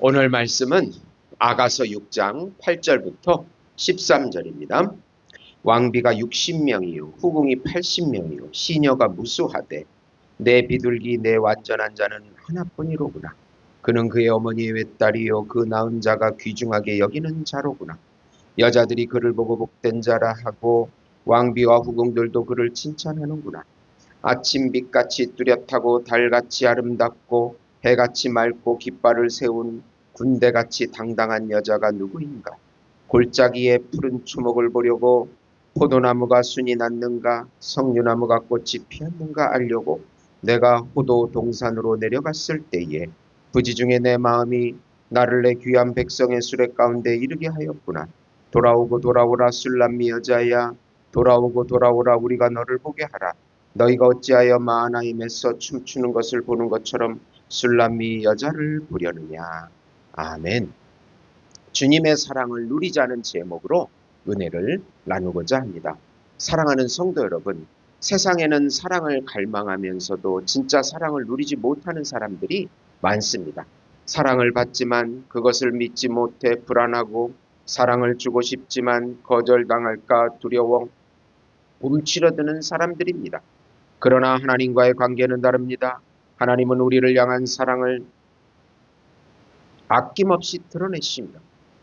오늘 말씀은 아가서 6장 8절부터 13절입니다. 왕비가 60명이요 후궁이 80명이요 시녀가 무수하되 내 비둘기 내 완전한 자는 하나뿐이로구나. 그는 그의 어머니의 외딸이요 그 낳은 자가 귀중하게 여기는 자로구나. 여자들이 그를 보고 복된 자라 하고 왕비와 후궁들도 그를 칭찬하는구나. 아침빛같이 뚜렷하고 달같이 아름답고 해같이 맑고 깃발을 세운 군대같이 당당한 여자가 누구인가? 골짜기에 푸른 추목을 보려고 포도나무가 순이 났는가? 석류나무가 꽃이 피었는가 알려고 내가 호도 동산으로 내려갔을 때에 부지중에 내 마음이 나를 내 귀한 백성의 수레 가운데 이르게 하였구나. 돌아오고 돌아오라 술람미 여자야, 돌아오고 돌아오라 우리가 너를 보게 하라. 너희가 어찌하여 마하나임에서 춤추는 것을 보는 것처럼 술람미 여자를 보려느냐. 아멘. 주님의 사랑을 누리자는 제목으로 은혜를 나누고자 합니다. 사랑하는 성도 여러분, 세상에는 사랑을 갈망하면서도 진짜 사랑을 누리지 못하는 사람들이 많습니다. 사랑을 받지만 그것을 믿지 못해 불안하고, 사랑을 주고 싶지만 거절당할까 두려워 움츠러드는 사람들입니다. 그러나 하나님과의 관계는 다릅니다. 하나님은 우리를 향한 사랑을 아낌없이 드러내시며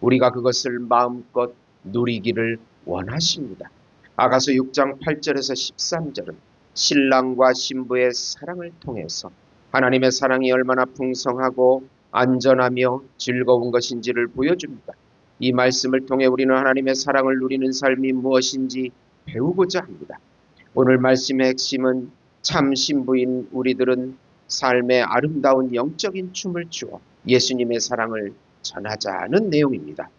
우리가 그것을 마음껏 누리기를 원하십니다. 아가서 6장 8절에서 13절은 신랑과 신부의 사랑을 통해서 하나님의 사랑이 얼마나 풍성하고 안전하며 즐거운 것인지를 보여줍니다. 이 말씀을 통해 우리는 하나님의 사랑을 누리는 삶이 무엇인지 배우고자 합니다. 오늘 말씀의 핵심은 참 신부인 우리들은 삶의 아름다운 영적인 춤을 추어 예수님의 사랑을 전하자는 내용입니다.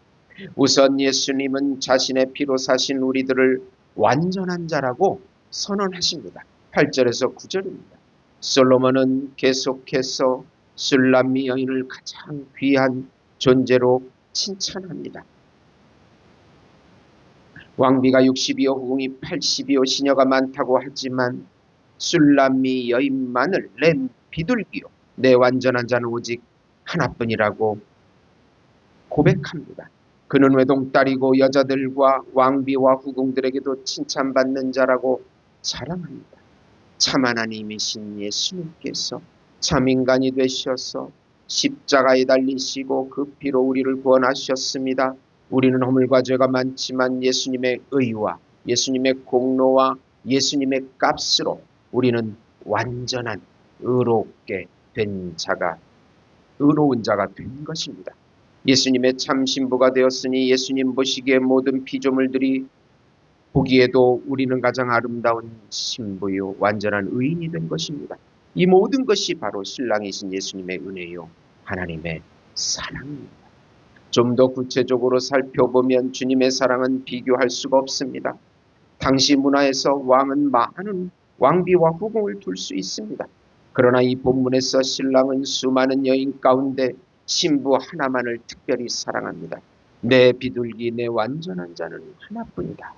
우선 예수님은 자신의 피로 사신 우리들을 완전한 자라고 선언하십니다. 8절에서 9절입니다. 솔로몬은 계속해서 술람미 여인을 가장 귀한 존재로 칭찬합니다. 왕비가 60이요 후궁이 80이요 시녀가 많다고 하지만 술람미 여인만을 내 비둘기요 내 완전한 자는 오직 하나뿐이라고 고백합니다. 그는 외동딸이고 여자들과 왕비와 후궁들에게도 칭찬받는 자라고 자랑합니다. 참 하나님이신 예수님께서 참 인간이 되셔서 십자가에 달리시고 그 피로 우리를 구원하셨습니다. 우리는 허물과 죄가 많지만 예수님의 의와 예수님의 공로와 예수님의 값으로 우리는 완전한 의롭게 된 자가 의로운 자가 된 것입니다. 예수님의 참 신부가 되었으니 예수님 보시기에 모든 피조물들이 보기에도 우리는 가장 아름다운 신부요 완전한 의인이 된 것입니다. 이 모든 것이 바로 신랑이신 예수님의 은혜요 하나님의 사랑입니다. 좀 더 구체적으로 살펴보면 주님의 사랑은 비교할 수가 없습니다. 당시 문화에서 왕은 많은 왕비와 후궁을 둘 수 있습니다. 그러나 이 본문에서 신랑은 수많은 여인 가운데 신부 하나만을 특별히 사랑합니다. 내 비둘기 내 완전한 자는 하나뿐이다.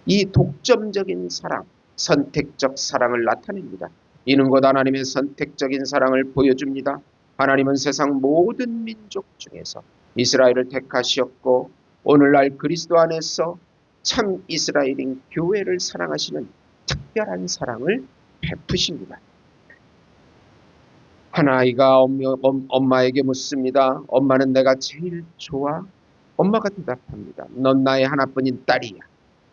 이 독점적인 사랑, 선택적 사랑을 나타냅니다. 이는 곧 하나님의 선택적인 사랑을 보여줍니다. 하나님은 세상 모든 민족 중에서 이스라엘을 택하셨고 오늘날 그리스도 안에서 참 이스라엘인 교회를 사랑하시는 특별한 사랑을 베푸십니다. 한 아이가 엄마에게 묻습니다. 엄마는 내가 제일 좋아? 엄마가 대답합니다. 넌 나의 하나뿐인 딸이야.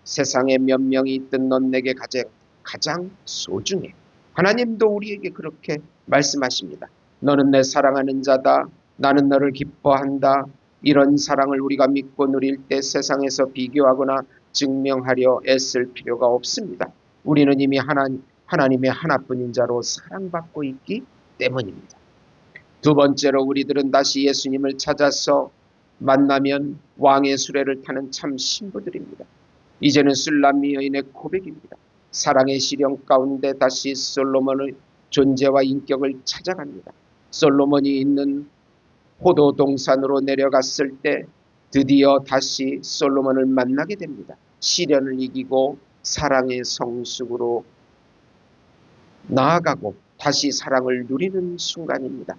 세상에 몇 명이 있든 넌 내게 가장 소중해. 하나님도 우리에게 그렇게 말씀하십니다. 너는 내 사랑하는 자다. 나는 너를 기뻐한다. 이런 사랑을 우리가 믿고 누릴 때 세상에서 비교하거나 증명하려 애쓸 필요가 없습니다. 우리는 이미 하나님의 하나뿐인 자로 사랑받고 있기 때문입니다. 두 번째로 우리들은 다시 예수님을 찾아서 만나면 왕의 수레를 타는 참 신부들입니다. 이제는 술람미 여인의 고백입니다. 사랑의 시련 가운데 다시 솔로몬의 존재와 인격을 찾아갑니다. 솔로몬이 있는 포도 동산으로 내려갔을 때 드디어 다시 솔로몬을 만나게 됩니다. 시련을 이기고 사랑의 성숙으로 나아가고 다시 사랑을 누리는 순간입니다.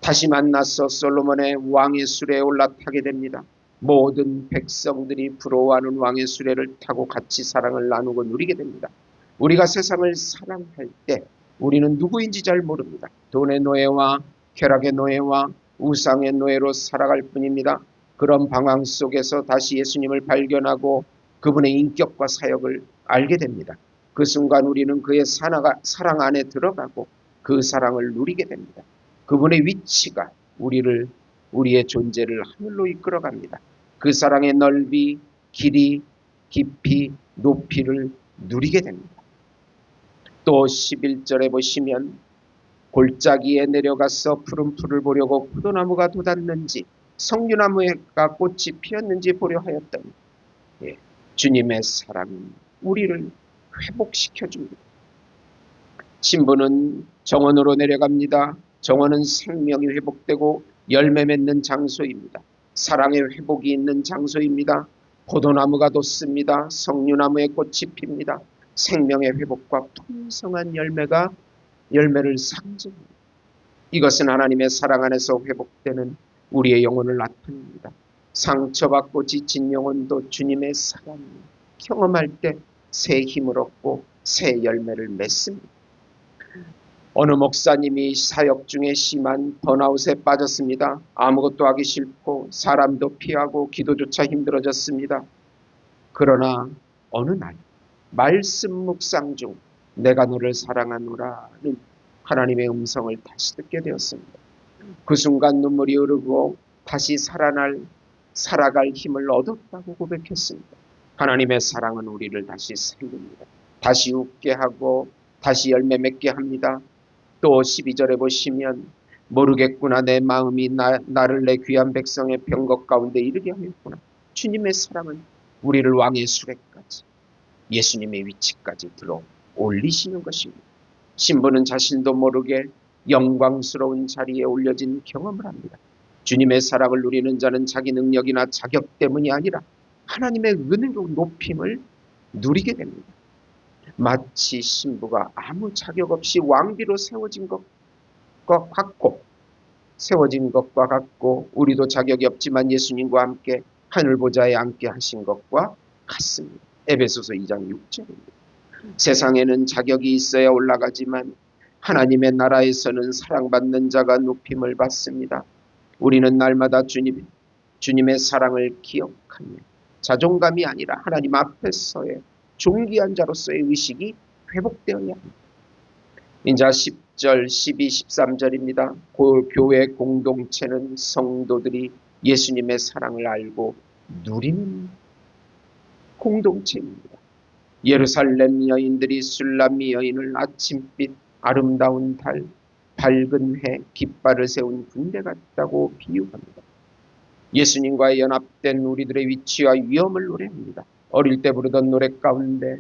다시 만나서 솔로몬의 왕의 수레에 올라타게 됩니다. 모든 백성들이 부러워하는 왕의 수레를 타고 같이 사랑을 나누고 누리게 됩니다. 우리가 세상을 사랑할 때 우리는 누구인지 잘 모릅니다. 돈의 노예와 쾌락의 노예와 우상의 노예로 살아갈 뿐입니다. 그런 방황 속에서 다시 예수님을 발견하고 그분의 인격과 사역을 알게 됩니다. 그 순간 우리는 그의 사랑 안에 들어가고 그 사랑을 누리게 됩니다. 그분의 위치가 우리의 존재를 하늘로 이끌어갑니다. 그 사랑의 넓이, 길이, 깊이, 높이를 누리게 됩니다. 또 11절에 보시면 골짜기에 내려가서 푸른 풀을 보려고 포도나무가 돋았는지 석류나무가 꽃이 피었는지 보려 하였더니 주님의 사랑은 우리를 회복시켜 줍니다. 신부는 정원으로 내려갑니다. 정원은 생명이 회복되고 열매 맺는 장소입니다. 사랑의 회복이 있는 장소입니다. 포도나무가 돋습니다. 석류나무에 꽃이 핍니다. 생명의 회복과 풍성한 열매를 상징합니다. 이것은 하나님의 사랑 안에서 회복되는 우리의 영혼을 나타냅니다. 상처받고 지친 영혼도 주님의 사랑을 경험할 때 새 힘을 얻고 새 열매를 맺습니다. 어느 목사님이 사역 중에 심한 번아웃에 빠졌습니다. 아무것도 하기 싫고 사람도 피하고 기도조차 힘들어졌습니다. 그러나 어느 날 말씀 묵상 중 내가 너를 사랑하노라는 하나님의 음성을 다시 듣게 되었습니다. 그 순간 눈물이 흐르고 다시 살아갈 힘을 얻었다고 고백했습니다. 하나님의 사랑은 우리를 다시 살립니다. 다시 웃게 하고 다시 열매 맺게 합니다. 또 12절에 보시면 모르겠구나 내 마음이 나를 내 귀한 백성의 병것 가운데 이르게 하였구나. 주님의 사랑은 우리를 왕의 수레까지 예수님의 위치까지 들어 올리시는 것입니다. 신부는 자신도 모르게 영광스러운 자리에 올려진 경험을 합니다. 주님의 사랑을 누리는 자는 자기 능력이나 자격 때문이 아니라 하나님의 은혜로 높임을 누리게 됩니다. 마치 신부가 아무 자격 없이 왕비로 세워진 것과 같고 우리도 자격이 없지만 예수님과 함께 하늘 보좌에 앉게 하신 것과 같습니다. 에베소서 2장 6절입니다. 세상에는 자격이 있어야 올라가지만 하나님의 나라에서는 사랑받는 자가 높임을 받습니다. 우리는 날마다 주님의 사랑을 기억하며 자존감이 아니라 하나님 앞에서의 존귀한 자로서의 의식이 회복되어야 합니다. 이제 10절, 12, 13절입니다. 교회 공동체는 성도들이 예수님의 사랑을 알고 누리는 공동체입니다. 예루살렘 여인들이 술람미 여인을 아침빛, 아름다운 달, 밝은 해, 깃발을 세운 군대 같다고 비유합니다. 예수님과 연합된 우리들의 위치와 위엄을 노래합니다. 어릴 때 부르던 노래 가운데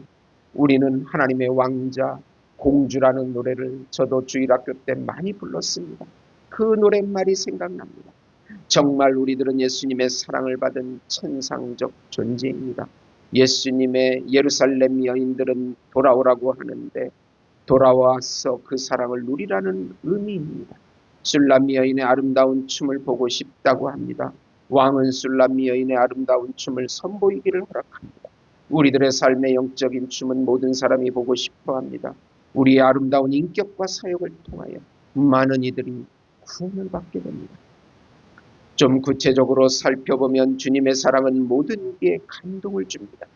우리는 하나님의 왕자, 공주라는 노래를 저도 주일학교 때 많이 불렀습니다. 그 노랫말이 생각납니다. 정말 우리들은 예수님의 사랑을 받은 천상적 존재입니다. 예수님의 예루살렘 여인들은 돌아오라고 하는데 돌아와서 그 사랑을 누리라는 의미입니다. 술람미 여인의 아름다운 춤을 보고 싶다고 합니다. 왕은 술람미 여인의 아름다운 춤을 선보이기를 허락합니다. 우리들의 삶의 영적인 춤은 모든 사람이 보고 싶어합니다. 우리의 아름다운 인격과 사역을 통하여 많은 이들이 구원을 받게 됩니다. 좀 구체적으로 살펴보면 주님의 사랑은 모든 이에 감동을 줍니다.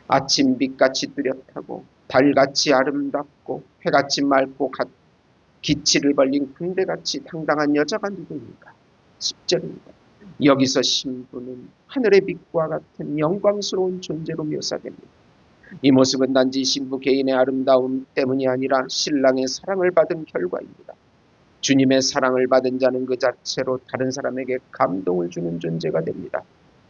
아침빛같이 뚜렷하고 달같이 아름답고 해같이 맑고 기치를 벌린 군대같이 당당한 여자가 누구입니까? 10절입니다. 여기서 신부는 하늘의 빛과 같은 영광스러운 존재로 묘사됩니다. 이 모습은 단지 신부 개인의 아름다움 때문이 아니라 신랑의 사랑을 받은 결과입니다. 주님의 사랑을 받은 자는 그 자체로 다른 사람에게 감동을 주는 존재가 됩니다.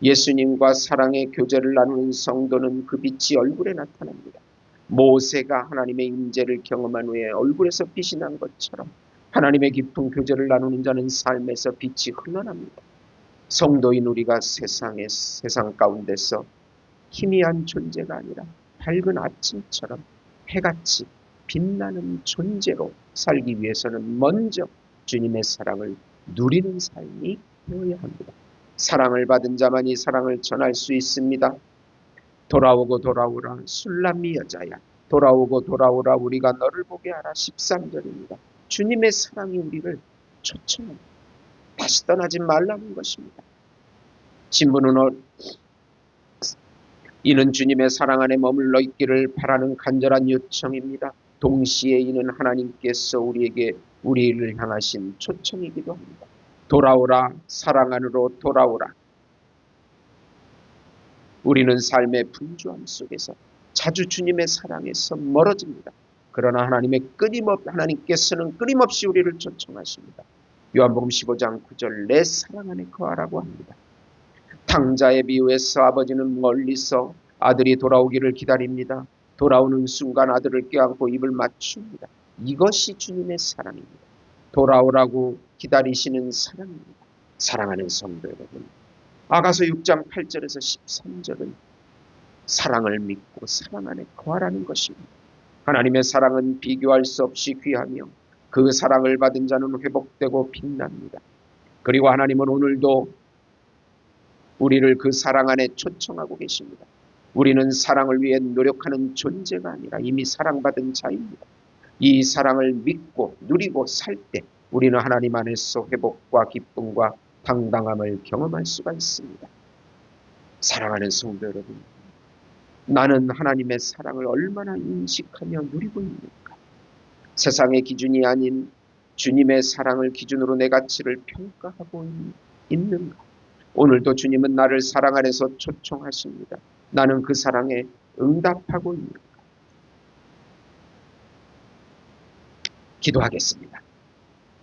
예수님과 사랑의 교제를 나누는 성도는 그 빛이 얼굴에 나타납니다. 모세가 하나님의 임재를 경험한 후에 얼굴에서 빛이 난 것처럼 하나님의 깊은 교제를 나누는 자는 삶에서 빛이 흘러납니다. 성도인 우리가 세상 가운데서 희미한 존재가 아니라 밝은 아침처럼 해같이 빛나는 존재로 살기 위해서는 먼저 주님의 사랑을 누리는 삶이 되어야 합니다. 사랑을 받은 자만이 사랑을 전할 수 있습니다. 돌아오고 돌아오라 술람미 여자야, 돌아오고 돌아오라 우리가 너를 보게 하라. 13절입니다. 주님의 사랑이 우리를 초청합니다. 다시 떠나지 말라는 것입니다. 신부는 이는 주님의 사랑 안에 머물러 있기를 바라는 간절한 요청입니다. 동시에 이는 하나님께서 우리를 향하신 초청이기도 합니다. 돌아오라, 사랑 안으로 돌아오라. 우리는 삶의 분주함 속에서 자주 주님의 사랑에서 멀어집니다. 그러나 하나님께서는 끊임없이 우리를 초청하십니다. 요한복음 15장 9절, 내 사랑 안에 거하라고 합니다. 탕자의 비유에서 아버지는 멀리서 아들이 돌아오기를 기다립니다. 돌아오는 순간 아들을 껴안고 입을 맞춥니다. 이것이 주님의 사랑입니다. 돌아오라고 기다리시는 사랑입니다. 사랑하는 성도 여러분, 아가서 6장 8절에서 13절은 사랑을 믿고 사랑 안에 거하라는 것입니다. 하나님의 사랑은 비교할 수 없이 귀하며 그 사랑을 받은 자는 회복되고 빛납니다. 그리고 하나님은 오늘도 우리를 그 사랑 안에 초청하고 계십니다. 우리는 사랑을 위해 노력하는 존재가 아니라 이미 사랑받은 자입니다. 이 사랑을 믿고 누리고 살 때 우리는 하나님 안에서 회복과 기쁨과 당당함을 경험할 수가 있습니다. 사랑하는 성도 여러분, 나는 하나님의 사랑을 얼마나 인식하며 누리고 있는가? 세상의 기준이 아닌 주님의 사랑을 기준으로 내 가치를 평가하고 있는가? 오늘도 주님은 나를 사랑 안에서 초청하십니다. 나는 그 사랑에 응답하고 있는가? 기도하겠습니다.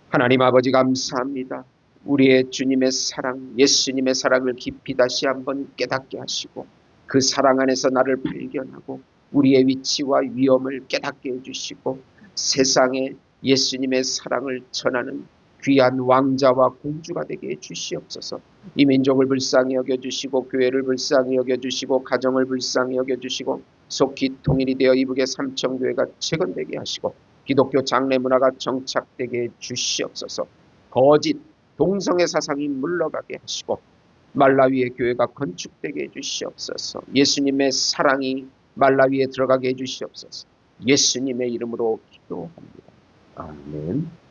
하나님 아버지, 감사합니다. 우리의 주님의 사랑, 예수님의 사랑을 깊이 다시 한번 깨닫게 하시고 그 사랑 안에서 나를 발견하고 우리의 위치와 위험을 깨닫게 해주시고 세상에 예수님의 사랑을 전하는 귀한 왕자와 공주가 되게 해주시옵소서. 이 민족을 불쌍히 여겨주시고 교회를 불쌍히 여겨주시고 가정을 불쌍히 여겨주시고 속히 통일이 되어 이북의 삼천교회가 재건되게 하시고 기독교 장래 문화가 정착되게 해주시옵소서. 거짓 동성애 사상이 물러가게 하시고 말라위의 교회가 건축되게 해주시옵소서. 예수님의 사랑이 말라위에 들어가게 해주시옵소서. 예수님의 이름으로 기도합니다. 아멘.